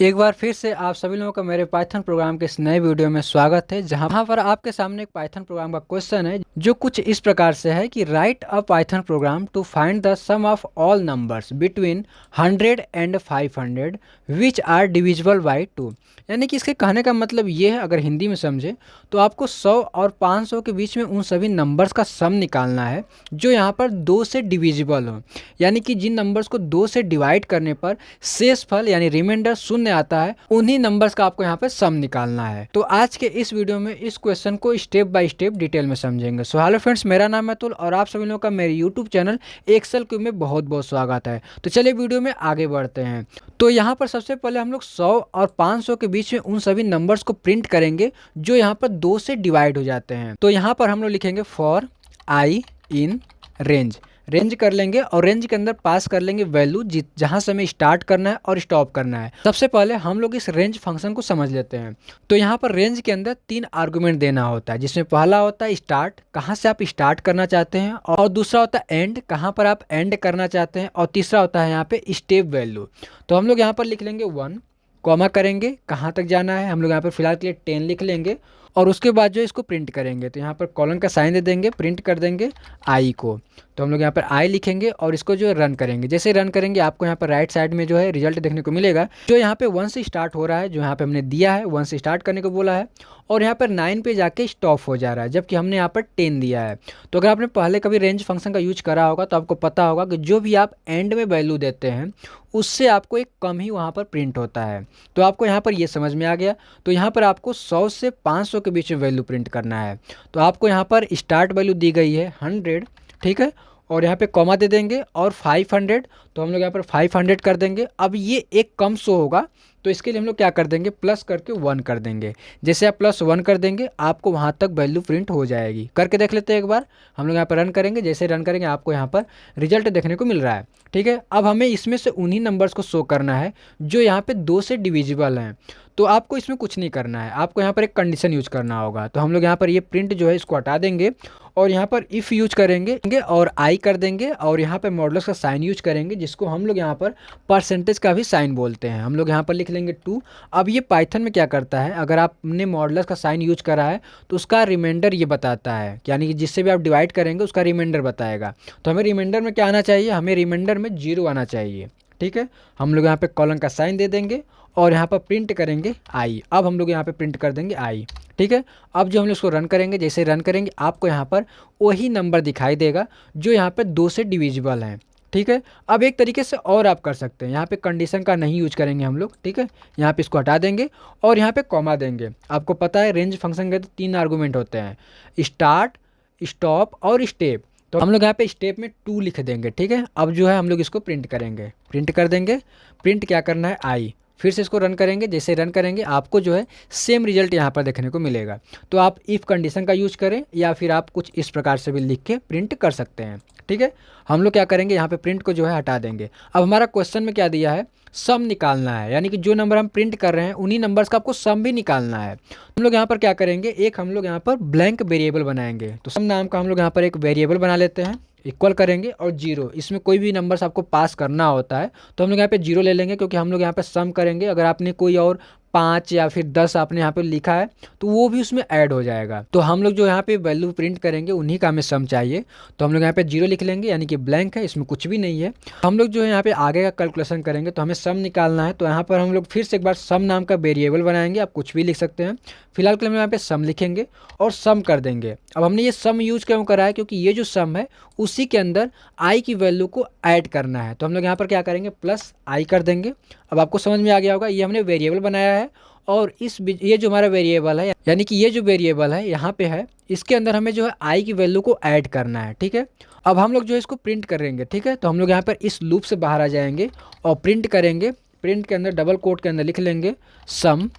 एक बार फिर से आप सभी लोगों का मेरे पाइथन प्रोग्राम के इस नए वीडियो में स्वागत है। जहां पर आपके सामने एक पाइथन प्रोग्राम का क्वेश्चन है जो कुछ इस प्रकार से है कि write a Python program to find the sum of all numbers between 100 and 500 which are divisible by 2। यानी कि इसके कहने का मतलब ये है, अगर हिंदी में समझे तो आपको 100 और 500 के बीच में उन सभी नंबर्स का सम निकालना है जो यहाँ पर 2 से डिविजिबल हो। यानी कि जिन नंबर्स को 2 से डिवाइड करने पर शेषफल यानी रिमाइंडर शून्य आता है, उन्हीं नंबर्स का आपको यहाँ पे सम निकालना है। तो आज के इस वीडियो में इस क्वेश्चन को स्टेप बाय स्टेप डिटेल में समझेंगे। सो हेलो फ्रेंड्स, मेरा नाम है अतुल और आप सभी लोगों का मेरे यूट्यूब चैनल एक्सेल क्यूब में बहुत बहुत स्वागत है। तो चलिए वीडियो में आगे बढ़ते हैं। तो यहाँ पर सबसे पहले हम लोग 100 और 500 के बीच में उन सभी नंबर्स को प्रिंट करेंगे जो यहाँ पर 2 से डिवाइड हो जाते हैं। तो यहाँ पर हम लोग लिखेंगे for I in range. Range कर लेंगे और रेंज के अंदर पास कर लेंगे वैल्यू जहां से हमें स्टार्ट करना है और स्टॉप करना है। सबसे पहले हम लोग इस रेंज फंक्शन को समझ लेते हैं। तो यहाँ पर रेंज के अंदर 3 आर्गुमेंट देना होता है, जिसमें पहला होता है स्टार्ट, कहाँ से आप स्टार्ट करना चाहते हैं, और दूसरा होता है एंड, कहाँ पर आप एंड करना चाहते हैं, और तीसरा होता है यहाँ पे स्टेप वैल्यू। तो हम लोग यहाँ पर लिख लेंगे 1, कॉमा करेंगे कहाँ तक जाना है, हम लोग यहाँ पर फिलहाल के लिए 10 लिख लेंगे और उसके बाद जो इसको प्रिंट करेंगे तो यहाँ पर कॉलन का साइन दे देंगे, प्रिंट कर देंगे आई को। तो हम लोग यहाँ पर आई लिखेंगे और इसको जो है रन करेंगे। जैसे रन करेंगे आपको यहाँ पर राइट साइड में जो है रिजल्ट देखने को मिलेगा, जो यहाँ पे 1 से स्टार्ट हो रहा है, जो यहाँ पे हमने दिया है 1 से स्टार्ट करने को बोला है, और यहाँ पर 9 पे जाके स्टॉप हो जा रहा है, जबकि हमने यहाँ पर 10 दिया है। तो अगर आपने पहले कभी रेंज फंक्शन का यूज करा होगा तो आपको पता होगा कि जो भी आप एंड में वैल्यू देते हैं उससे आपको एक कम ही वहाँ पर प्रिंट होता है। तो आपको यहाँ पर ये समझ में आ गया। तो यहाँ पर आपको 100 से 500 के बीच में वैल्यू प्रिंट करना है। तो आपको यहाँ पर स्टार्ट वैल्यू दी गई है 100, ठीक है, और यहाँ पे कॉमा दे देंगे, और 500, तो हम लोग यहाँ पर 500 कर देंगे। अब ये एक कम शो होगा तो इसके लिए हम लोग क्या कर देंगे, प्लस करके 1 कर देंगे। जैसे आप +1 कर देंगे आपको वहाँ तक वैल्यू प्रिंट हो जाएगी। करके देख लेते हैं एक बार। हम लोग यहाँ पर रन करेंगे, जैसे रन करेंगे आपको यहाँ पर रिजल्ट देखने को मिल रहा है, ठीक है। अब हमें इसमें से उन्हीं नंबर्स को शो करना है जो यहाँ पे 2 से डिविजिबल हैं। तो आपको इसमें कुछ नहीं करना है, आपको यहाँ पर एक कंडीशन यूज करना होगा। तो हम लोग यहाँ पर ये प्रिंट जो है इसको हटा देंगे और यहाँ पर इफ़ यूज करेंगे और आई कर देंगे, और यहाँ पे मॉडुलस का साइन यूज करेंगे, जिसको हम लोग यहाँ पर परसेंटेज का भी साइन बोलते हैं। हम लोग यहाँ पर लिख लेंगे 2। अब ये पाइथन में क्या करता है, अगर आपने मॉडुलस का साइन यूज करा है तो उसका रिमाइंडर ये बताता है, यानी कि जिससे भी आप डिवाइड करेंगे उसका रिमाइंडर बताएगा। तो हमें रिमाइंडर में क्या आना चाहिए, हमें रिमाइंडर में 0 आना चाहिए, ठीक है। हम लोग यहाँ पे कॉलन का साइन दे देंगे और यहाँ पर प्रिंट करेंगे आई। अब हम लोग यहाँ पे प्रिंट कर देंगे आई, ठीक है। अब जो हम लोग इसको रन करेंगे, जैसे रन करेंगे आपको यहाँ पर वही नंबर दिखाई देगा जो यहाँ पे 2 से डिविजिबल हैं, ठीक है। अब एक तरीके से और आप कर सकते हैं, यहाँ पे कंडीशन का नहीं यूज करेंगे हम लोग, ठीक है। यहाँ पे इसको हटा देंगे और यहाँ पे कॉमा देंगे। आपको पता है रेंज फंक्शन के तो 3 आर्गूमेंट होते हैं, स्टार्ट, स्टॉप और स्टेप। तो हम लोग यहाँ पे स्टेप में 2 लिख देंगे, ठीक है। अब जो है हम लोग इसको प्रिंट करेंगे, प्रिंट कर देंगे। प्रिंट क्या करना है, आई। फिर से इसको रन करेंगे, जैसे रन करेंगे आपको जो है सेम रिजल्ट यहाँ पर देखने को मिलेगा। तो आप इफ़ कंडीशन का यूज करें या फिर आप कुछ इस प्रकार से भी लिख के प्रिंट कर सकते हैं, ठीक है। हम लोग क्या करेंगे, यहाँ पे प्रिंट को जो है हटा देंगे। अब हमारा क्वेश्चन में क्या दिया है, सम निकालना है, यानी कि जो नंबर हम प्रिंट कर रहे हैं उन्हीं नंबर्स का आपको सम भी निकालना है। हम लोग यहाँ पर क्या करेंगे, एक हम लोग यहाँ पर ब्लैंक वेरिएबल बनाएंगे। तो सम नाम का हम लोग यहाँ पर एक वेरिएबल बना लेते हैं, इक्वल करेंगे और 0। इसमें कोई भी नंबर्स आपको पास करना होता है तो हम लोग यहाँ पे 0 ले लेंगे, क्योंकि हम लोग यहाँ पे सम करेंगे। अगर आपने कोई और 5 या फिर 10 आपने यहाँ पे लिखा है तो वो भी उसमें ऐड हो जाएगा। तो हम लोग जो यहाँ पे वैल्यू प्रिंट करेंगे उन्हीं का हमें सम चाहिए। तो हम लोग यहाँ पे 0 लिख लेंगे, यानी कि ब्लैंक है, इसमें कुछ भी नहीं है। हम लोग जो है यहाँ पे आगे का कैलकुलेशन करेंगे तो हमें सम निकालना है। तो यहाँ पर हम लोग फिर से एक बार सम नाम का वेरिएबल बनाएंगे, आप कुछ भी लिख सकते हैं। फिलहाल के लिए हम यहाँ पे सम लिखेंगे और सम कर देंगे। अब हमने ये सम यूज क्यों करा है, क्योंकि ये जो सम है उसी के अंदर आई की वैल्यू को ऐड करना है। तो हम लोग यहाँ पर क्या करेंगे, प्लस आई कर देंगे। अब आपको समझ में आ गया होगा, ये हमने वेरिएबल बनाया है और ये जो हमारा वेरिएबल है, यानी कि ये जो वेरिएबल है यहाँ पे है, इसके अंदर हमें जो है आई की वैल्यू को ऐड करना है, ठीक है। अब हम लोग जो है इसको प्रिंट करेंगे, ठीक है। तो हम लोग यहाँ पर इस लूप से बाहर आ जाएंगे और प्रिंट करेंगे। प्रिंट के अंदर डबल कोट के अंदर लिख लेंगे सम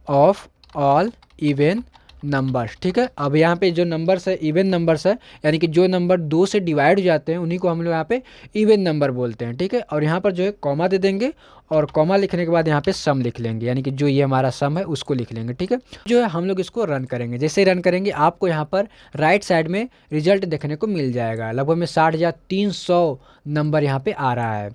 ऑफ ऑल इवन नंबर्स, ठीक है। अब यहाँ पे जो नंबर्स है इवन नंबर्स है, यानी कि जो नंबर 2 से डिवाइड हो जाते हैं उन्हीं को हम लोग यहाँ पे इवन नंबर बोलते हैं, ठीक है। और यहाँ पर जो है कॉमा दे देंगे और कॉमा लिखने के बाद यहाँ पे सम लिख लेंगे, यानी कि जो ये हमारा सम है उसको लिख लेंगे, ठीक है। जो है हम लोग इसको रन करेंगे, जैसे रन करेंगे आपको यहाँ पर राइट साइड में रिजल्ट देखने को मिल जाएगा। लगभग में 60,300 नंबर यहाँ पे आ रहा है।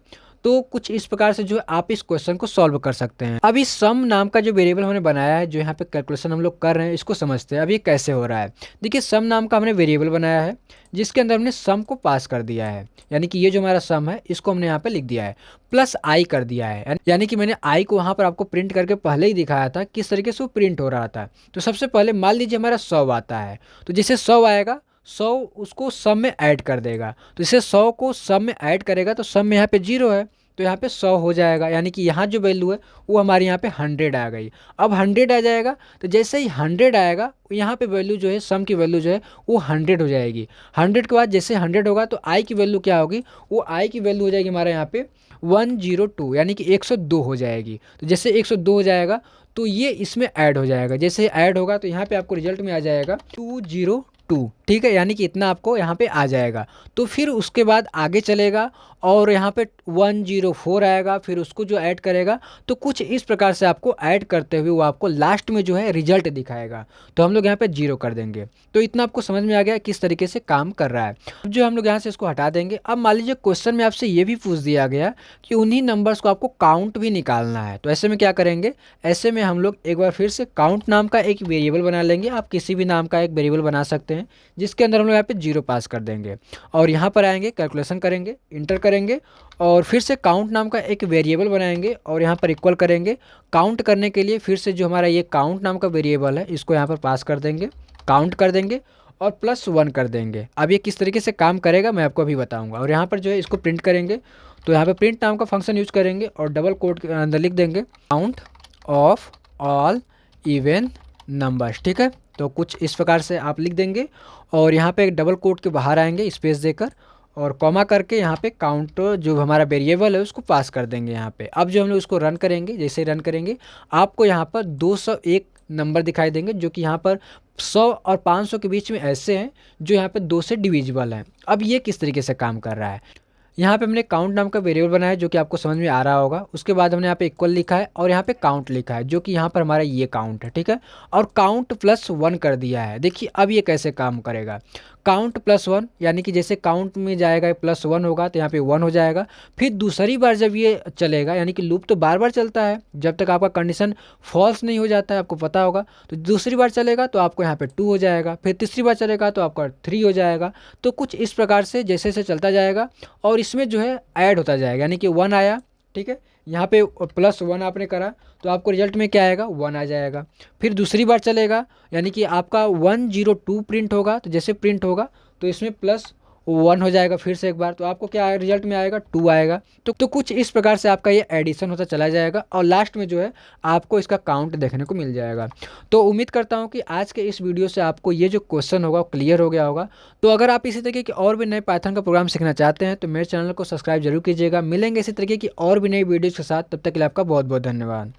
तो कुछ इस प्रकार से जो है आप इस क्वेश्चन को सॉल्व कर सकते हैं। अब इस सम नाम का जो वेरिएबल हमने बनाया है, जो यहाँ पे कैलकुलेशन हम लोग कर रहे हैं, इसको समझते हैं अब ये कैसे हो रहा है। देखिए सम नाम का हमने वेरिएबल बनाया है जिसके अंदर हमने सम को पास कर दिया है, यानी कि ये जो हमारा सम है इसको हमने यहाँ पे लिख दिया है, प्लस आई कर दिया है, यानी कि मैंने आई को वहाँ पर आपको प्रिंट करके पहले ही दिखाया था किस तरीके से वो प्रिंट हो रहा था। तो सबसे पहले मान लीजिए हमारा 100 आता है, तो जैसे 100 आएगा 100 उसको सम में ऐड कर देगा, तो इसे 100 को सम में ऐड करेगा तो सम में यहाँ पे 0 है तो यहाँ पे 100 हो जाएगा, यानी कि यहाँ जो वैल्यू है वो हमारे यहाँ पे 100 आ गई। अब 100 आ जाएगा तो जैसे ही 100 आएगा यहाँ पे वैल्यू जो है सम की वैल्यू जो है वो 100 हो जाएगी। 100 के बाद जैसे 100 होगा तो आई की वैल्यू क्या होगी, वो आई की वैल्यू हो जाएगी हमारे यहाँ पे 102, यानी कि 102 हो जाएगी। तो जैसे 102 हो जाएगा तो ये इसमें ऐड हो जाएगा, जैसे ऐड होगा तो यहाँ पे आपको रिजल्ट में आ जाएगा 202, ठीक है, यानी कि इतना आपको यहाँ पे आ जाएगा। तो फिर उसके बाद आगे चलेगा और यहाँ पे 104 आएगा, फिर उसको जो ऐड करेगा तो कुछ इस प्रकार से आपको ऐड करते हुए वो आपको लास्ट में जो है रिजल्ट दिखाएगा। तो हम लोग यहाँ पे 0 कर देंगे। तो इतना आपको समझ में आ गया किस तरीके से काम कर रहा है। अब जो हम लोग यहाँ से इसको हटा देंगे। अब मान लीजिए क्वेश्चन में आपसे ये भी पूछ दिया गया कि उन्हीं नंबर्स को आपको काउंट भी निकालना है, तो ऐसे में क्या करेंगे, ऐसे में हम लोग एक बार फिर से काउंट नाम का एक वेरिएबल बना लेंगे। आप किसी भी नाम का एक वेरिएबल बना सकते हैं जिसके अंदर हम लोग यहाँ पे 0 पास कर देंगे और यहाँ पर आएंगे, कैलकुलेशन करेंगे, इंटर करेंगे और फिर से काउंट नाम का एक वेरिएबल बनाएंगे और यहाँ पर इक्वल करेंगे। काउंट करने के लिए फिर से जो हमारा ये काउंट नाम का वेरिएबल है इसको यहाँ पर पास कर देंगे, काउंट कर देंगे और +1 कर देंगे। अब ये किस तरीके से काम करेगा मैं आपको अभी बताऊंगा। और यहाँ पर जो है इसको प्रिंट करेंगे, तो यहाँ पे प्रिंट नाम का फंक्शन यूज करेंगे और डबल कोट के अंदर लिख देंगे count of all even numbers, ठीक है। तो कुछ इस प्रकार से आप लिख देंगे और यहाँ पे एक डबल कोट के बाहर आएंगे स्पेस देकर और कॉमा करके यहाँ पे काउंट जो हमारा वेरिएबल है उसको पास कर देंगे यहाँ पे। अब जो हम लोग उसको रन करेंगे, जैसे रन करेंगे आपको यहाँ पर 201 नंबर दिखाई देंगे जो कि यहाँ पर 100 और 500 के बीच में ऐसे हैं जो यहाँ पे 2 से डिविजिबल हैं। अब ये किस तरीके से काम कर रहा है, यहाँ पे हमने काउंट नाम का वेरिएबल बनाया है जो कि आपको समझ में आ रहा होगा। उसके बाद हमने यहाँ पे इक्वल लिखा है और यहाँ पे काउंट लिखा है जो कि यहाँ पर हमारा ये काउंट है, ठीक है। और काउंट +1 कर दिया है। देखिए अब ये कैसे काम करेगा, काउंट +1 यानी कि जैसे काउंट में जाएगा +1 होगा तो यहाँ पे 1 हो जाएगा। फिर दूसरी बार जब ये चलेगा, यानी कि लूप तो बार बार चलता है जब तक आपका कंडीशन फॉल्स नहीं हो जाता है, आपको पता होगा। तो दूसरी बार चलेगा तो आपको यहाँ पे 2 हो जाएगा, फिर तीसरी बार चलेगा तो आपका 3 हो जाएगा। तो कुछ इस प्रकार से जैसे जैसे चलता जाएगा और इसमें जो है ऐड होता जाएगा, यानी कि 1 आया, ठीक है, यहाँ पे +1 आपने करा तो आपको रिजल्ट में क्या आएगा, 1 आ जाएगा। फिर दूसरी बार चलेगा यानी कि आपका 102 प्रिंट होगा, तो जैसे प्रिंट होगा तो इसमें +1 हो जाएगा फिर से एक बार, तो आपको क्या आएगा, रिजल्ट में आएगा 2 आएगा। तो कुछ इस प्रकार से आपका ये एडिशन होता चला जाएगा और लास्ट में जो है आपको इसका काउंट देखने को मिल जाएगा। तो उम्मीद करता हूँ कि आज के इस वीडियो से आपको ये जो क्वेश्चन होगा क्लियर हो गया होगा। तो अगर आप इसी तरीके के और भी नए पाइथन का प्रोग्राम सीखना चाहते हैं तो मेरे चैनल को सब्सक्राइब जरूर कीजिएगा। मिलेंगे इसी तरीके की और भी नई वीडियोज़ के साथ, तब तक के लिए आपका बहुत बहुत धन्यवाद।